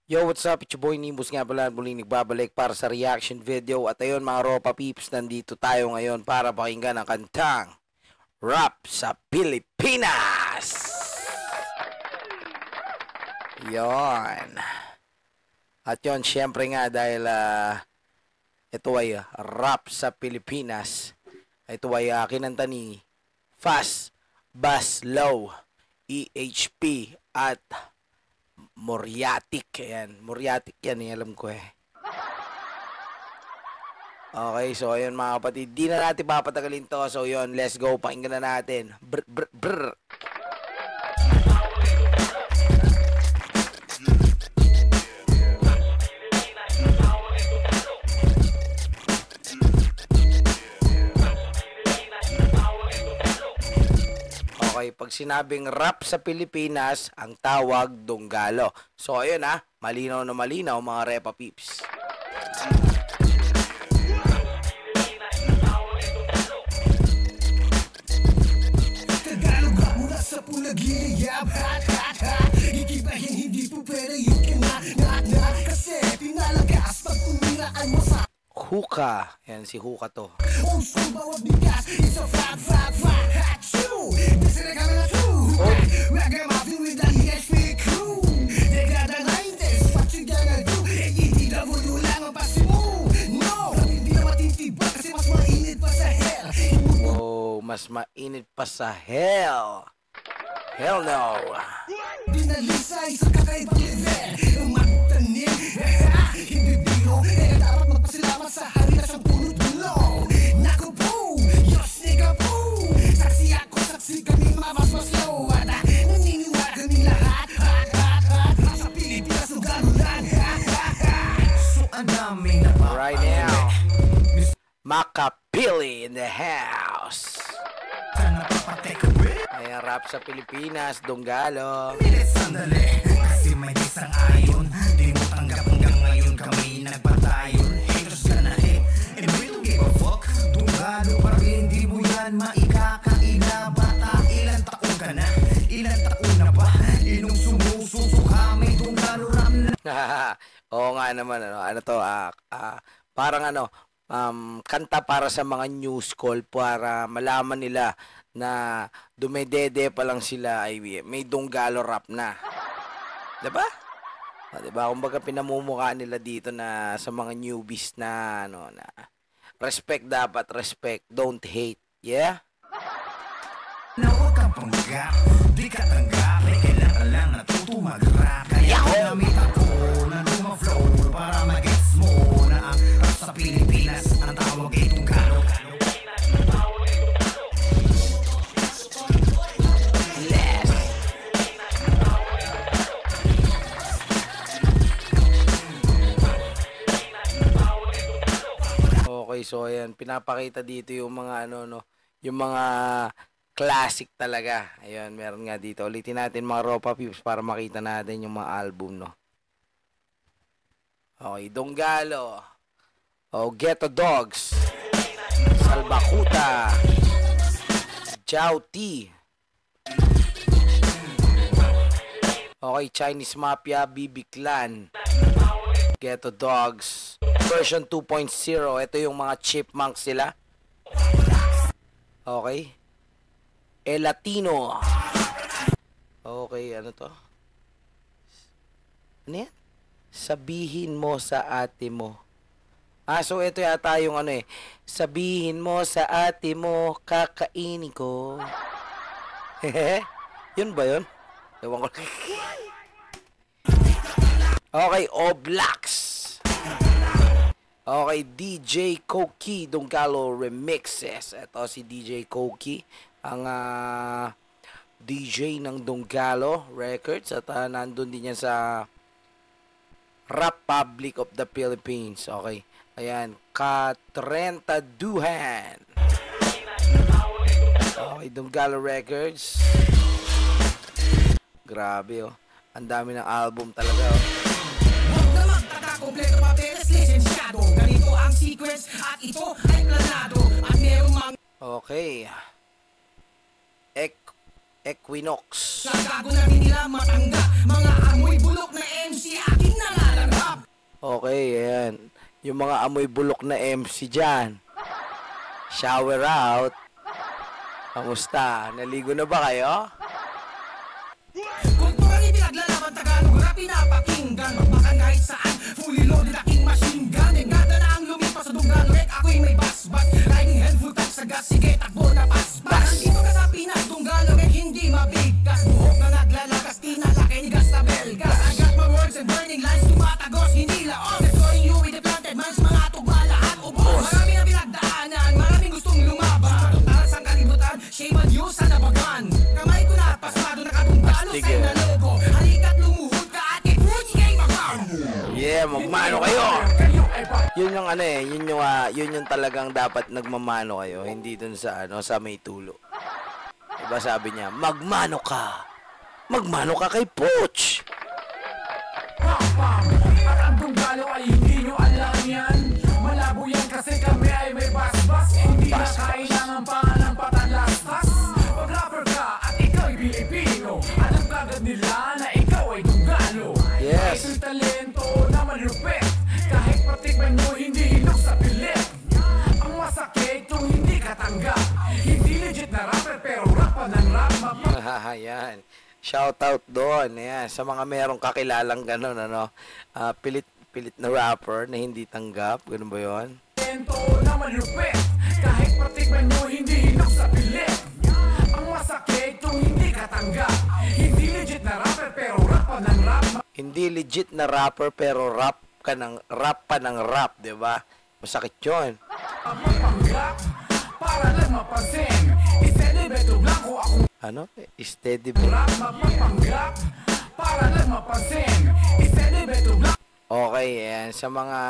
Yo, what's up? It's your boy Nimbus nga pala, muling nagbabalik para sa reaction video. At ayun mga Ropa Peeps, nandito tayo ngayon para pakinggan ang kantang Rap sa Pilipinas. Yon. At yon, syempre nga dahil ito ay Rap sa Pilipinas. Ito ay kinanta ni Fast, Bass, Low, EHP at Moriatic. Ayan, Moriatic yan, alam ko eh. Okay, so ayun mga kapatid, di na natin papatagalin to. So yun, let's go, pakinggan na natin. Brr, brr, brr. Okay, pag sinabing rap sa Pilipinas, ang tawag Donggalo. So ayun malinaw na malinaw mga Repa Peeps. Tagalog rap mula sa punagiliyab, hat, hat, hat. Ikibahin, hindi po pwede yung kinat, kasi pinalagas pag umiraan mo sa Huka. Yan, si Huka to. old school bawat bigas, it's a fat, hat, you. This is the camera too. Reggae mafia with the EHP crew. They got the 90s, what you gonna do? EDW lang ang pasi mo. No, hindi na matitiba kasi mas mainit pa sa hell. Oh, mas mainit pa sa hell. Hell no. Dinalisay sa kakaibang level. Magtanim, hindi biro. Kaya dapat magpasalamat sa harina siyang punot-dulo. Naku po, Diyos nigga po. Saksi ako, saksi kaming mapasmaslow. At naniniwala kaming lahat. Sa Pilipinas, Sugalo lang. So ang daming Right now, Makapili in the house. Ayan, rap sa Pilipinas, Donggalo. Sandali, kasi may isang ayon. Di mo tanggap hanggang ngayon kami nagpatayon. Haters gonna hate, and we don't give a fuck. Donggalo pa rin, di mo yan maikakaila. Bata, ilan taon ka na? Ilan taon na ba? Inong sumususo kami, Donggalo ram na. Oo nga naman, ano to, parang kanta para sa mga news call para malaman nila na dumedede pa lang sila ay may Donggalo rap na. Diba? Diba? Kumbaga pinamumukha nila dito na sa mga newbies na na respect dapat, respect, don't hate. Yeah? Na huwag kang panggap, di ka tanggap. Kailangan lang natuto mag-rap. Kaya ginamit ako na lumaflow para mag-gets mo na ang rap sa Pilipinas ang tawag ay Donggalo. Okay, so ayan, pinapakita dito yung mga yung mga classic talaga. Ayun, meron nga dito. Ulitin natin mga Ropa Peeps para makita natin yung mga album, no. Okay, Donggalo. Oh, Ghetto Dogs. Salbakuta. Jauti. Okay, Chinese Mafia, BB Clan. Ghetto Dogs. Version 2.0. Ito yung mga chipmunks sila. Okay. El Latino. Okay, ano to? Ano yan? Sabihin mo sa ate mo. So ito yata yung sabihin mo sa ate mo, kakainin ko. Yun ba yun? Ewan ko. Okay, Oblax. Okay, DJ Koki Donggalo Remixes. Ito si DJ Koki, ang DJ ng Donggalo Records. At nandun din yan sa Republic of the Philippines. Okay, ayan, Katrenta Duhan. Okay, Donggalo Records. Grabe ang dami ng album talaga Huwag na magtaka, kompleto papeles, lisensyado. Ganito ang sequence at ito ay planado. At merong mga Okay. Equinox. nagago na din nila matangga. Mga amoy bulok na MC akin na lang. Okay, ayan. Yung mga amoy bulok na MC dyan. Shower out. Kamusta? Naligo na ba kayo? Kulturang ipinaglalaban Tagalog rap pinapakinggan Magbakan kahit saan Fully loaded aking machine gun Engada na ang lumipas sa Dunggalo Ek ako'y may basbas Riding head full touch sa gas Sige takbo na pasbas Nandito ka sa Pinas Dunggalo Ek hindi mabigkas Buhok na naglalakas Tinalaki ni gas na belgas I got my words and burning lines Tumatagos hindi laos Destroying you with the planted minds Mga tugma lahat ubos Marami na pinagdaanan Maraming gustong lumaban Para sa kalibutan Shame on you sa nabagan Kamay ko na pasmado Nakadunggalo Sige. sa nalogo Halika't lumuhod ka at i-push kay magang Yeah, magmano kayo. Yun yung ano eh, yun yung talagang dapat nagmamano kayo, hindi dun sa ano, sa may tulo. Diba sabi niya, magmano ka. Magmano ka kay Pooch. At ang Dunggalo ay hindi nyo alam yan. Malabo yan kasi kami ay may basbas. Hindi na kailangan pa ng patalastas. Pag rapper ka at ikaw'y Pilipino, alam kagad nila na ikaw ay Dunggalo. Yes. Ito'y talento na malupit. Kahit patikman mo hindi hinog sa pilit. Ang masakit kung hindi katanggap. Hindi legit na rapper pero rap pa ng rap. Yan. Shout out doon. Ayan, sa mga merong kakilalang ganun, ano, pilit na rapper na hindi tanggap. Ganun ba yun? Talento na malupit. Kahit patikman mo hindi hinog sa pilit. Ang masakit kung hindi katanggap. Hindi legit na rapper pero rap pa ng rap. Hindi legit na rapper pero rap pa ng rap, di ba? Masakit yun. Mapanggap para lang mapansin. Steady beto blanco ako Ano? Steady ba? rap. Mapanggap para lang mapansin. Steady beto blanco. Okay, ayan. Sa mga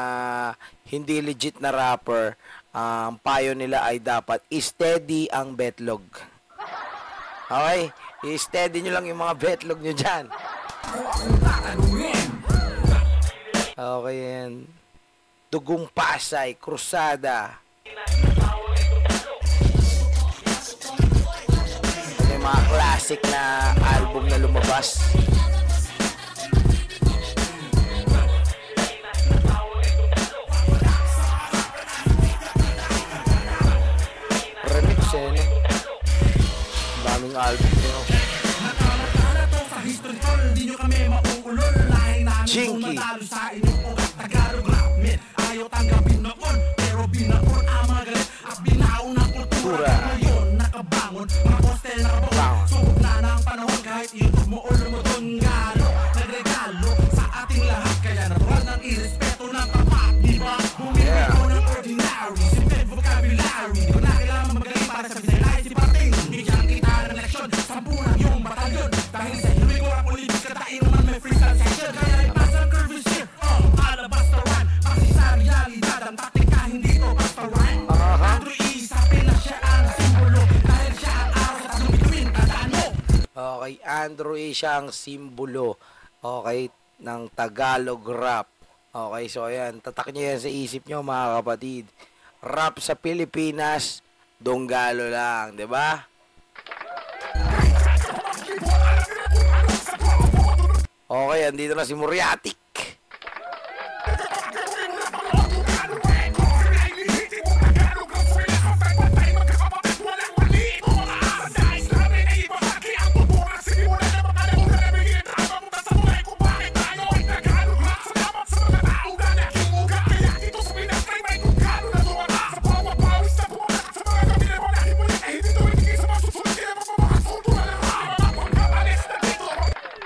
hindi legit na rapper, ang payo nila ay dapat steady ang betlog. Okay? I-steady nyo lang yung mga betlog nyo dyan. Ako akong tatanungin. Okay, yan. Dugong Pasay, Krusada. May mga classic na album na lumabas. Remix eh, no? Ang daming album yun. Nakakala to sa history tol Di nyo kami mauulol Lahat namin Chinky. tumatalo sa inyong ugat Tagalog rap men Ayaw tanggapin noon Pero binaon ang mga galit At binaon ang kultura Kultura. Ngayon nakabangon Mga poste nakabaon Bangon. Subok na ng panahon Kahit YouTube mo o lumutong galo Nagregalo sa ating lahat Kaya natural ng irespeto ng tapat Di ba? Yeah. Bumibig ng ordinary Simple vocabulary Di ko na kailangan magaling para sa binay Si Parting Bigyan kita ng leksyon Sampu ng iyong batalyon Dahil sa hinuwi ko ang politik Katain naman may freestyle session Kaya ipasa ang curvy shit Alabas to run Kasi sa realidad Ang taktika hindi to basta run Andrew E. Sa Pinas siya ang simbolo Dahil siya ang araw sa tanong bituin Tandaan mo Okay, Andrew A. siya ang simbolo. Okay, ng Tagalog rap. Okay, so ayan, tatak niyo yan sa isip niyo mga kapatid. Rap sa Pilipinas, Dunggalo lang, 'di ba? Okay, andito na si Muriatic.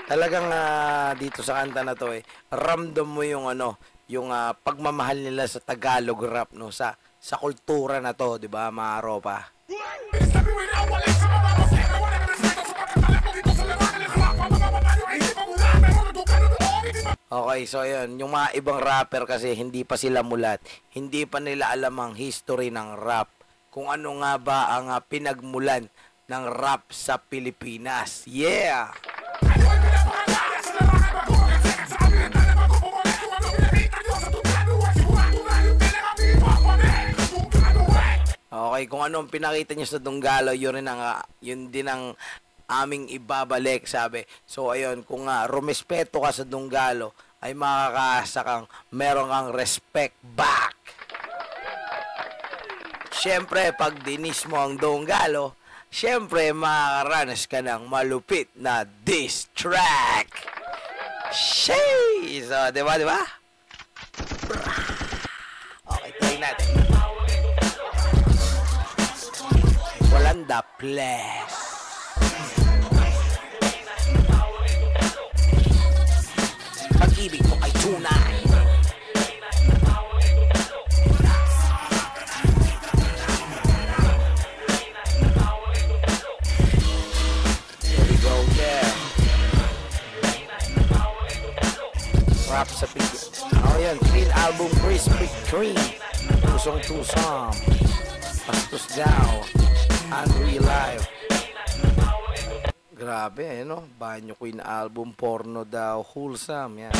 Talagang dito sa kanta na to ramdam mo yung ano, yung pagmamahal nila sa Tagalog rap no sa kultura na to, 'di ba, mga ropa? Okay, so ayun, yung mga ibang rapper kasi hindi pa sila mulat, hindi pa nila alam ang history ng rap. Kung ano nga ba ang pinagmulan ng rap sa Pilipinas. Yeah! Okay, kung ano ang pinakita niyo sa Dunggalo, yun din ang aming ibabalik, sabi. So ayun, kung rumespeto ka sa Dunggalo ay makakaasa kang meron kang respect back. Siyempre, pag dinis mo ang Donggalo, siyempre, makakaranas ka ng malupit na diss track. Sheesh! So, diba? Okay, try natin. Walang the place. Pag-ibig mo kay tunay. Rap sa pig. Oh, yan. Clean album, Crispy Cream. Tusong-tusong. Pastos daw. Unreal Life. Grabe, no? Banyo Queen album, porno daw. Wholesome, yan.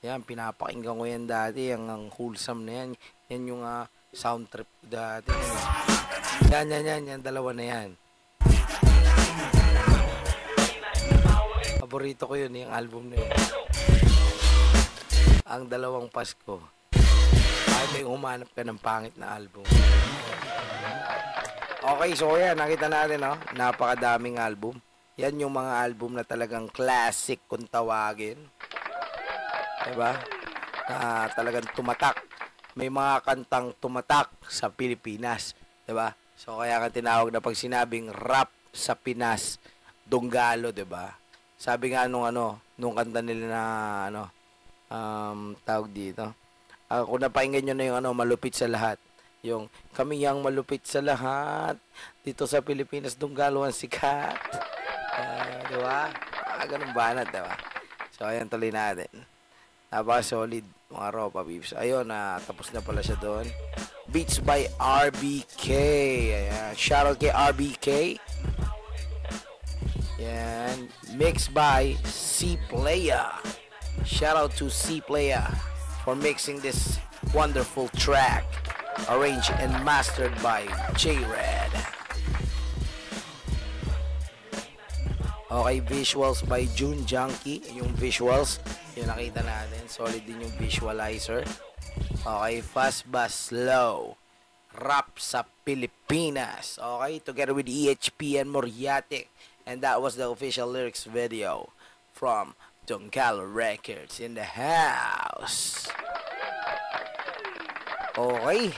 Yan, pinapakinggan ko yan dati. Ang wholesome na yan. Yan yung sound trip dati. Yan. Dalawa na yan. Paborito ko yun, yung album na yun. Ang dalawang Pasko. Ay, may humanap ka ng pangit na album. Okay, so yan, nakita natin, no? Napakadaming album. Yan yung mga album na talagang classic kung tawagin. Diba? Na talagang tumatak. May mga kantang tumatak sa Pilipinas. Diba? So, kaya ka tinawag na pag sinabing rap sa Pinas, Donggalo, diba? Sabi nga nung kanta nila na, tawag dito. Kung napakinggan nyo na yung malupit sa lahat. Yung kami yang malupit sa lahat. Dito sa Pilipinas, Donggalo ang sikat. Diba? Ganun banat, diba? So, ayan, tuloy natin. Napaka-solid, mga Ropa Peeps. Ayun, tapos na pala siya doon. Beats by RBK. Ayan. Shoutout kay RBK. Yan. Mixed by C-Playa. Shoutout to C-Playa for mixing this wonderful track. Arranged and mastered by J-Red. Okay, visuals by June Junkie. Yung visuals, yung nakita natin. Solid din yung visualizer. Okay, fast bass slow. Rap sa Pilipinas. Okay, together with EHP and Moriatic. And that was the official lyrics video from Donggalo Records in the house. Okay.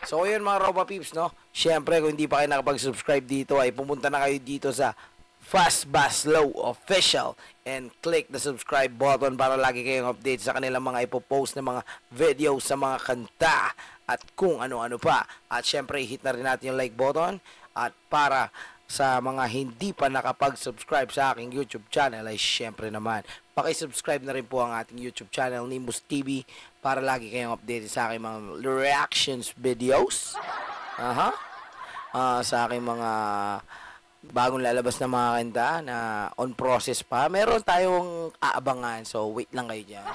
So, yun mga Ropa Peeps, no? Siyempre, kung hindi pa kayo nakapag-subscribe dito, ay pumunta na kayo dito sa Fast Bass Low Official and click the subscribe button para lagi kayong update sa kanilang mga ipopost na mga video sa mga kanta at kung ano-ano pa. At siyempre, hit na rin natin yung like button. At para sa mga hindi pa nakapag-subscribe sa aking YouTube channel ay siyempre naman, pakisubscribe na rin po ang ating YouTube channel, Nimbus TV, para lagi kayong updated sa aking mga reactions videos. Sa aking mga bagong lalabas na mga kanta na on process pa. Meron tayong aabangan, so wait lang kayo dyan.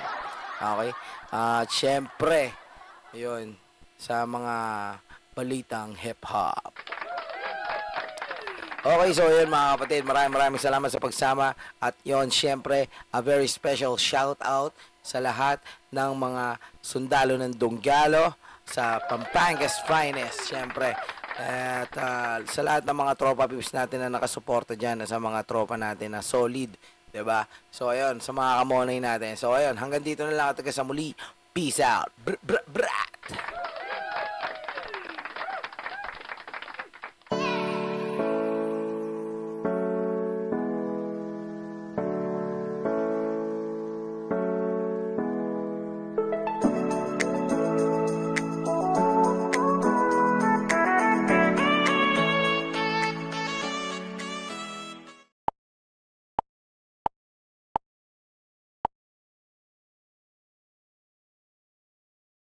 Okay? At syempre, yun, sa mga balitang hip-hop. Okay, so yun mga kapatid, maraming salamat sa pagsama. At yun, syempre, a very special shout out sa lahat ng mga sundalo ng Donggalo sa Pampanga's Finest, syempre. At sa lahat ng mga tropa peeps natin na nakasuporta dyan, sa mga tropa natin na solid, diba? So ayun, sa mga kamonay natin. So ayun, hanggang dito na lang at sa muli. Peace out. Bra.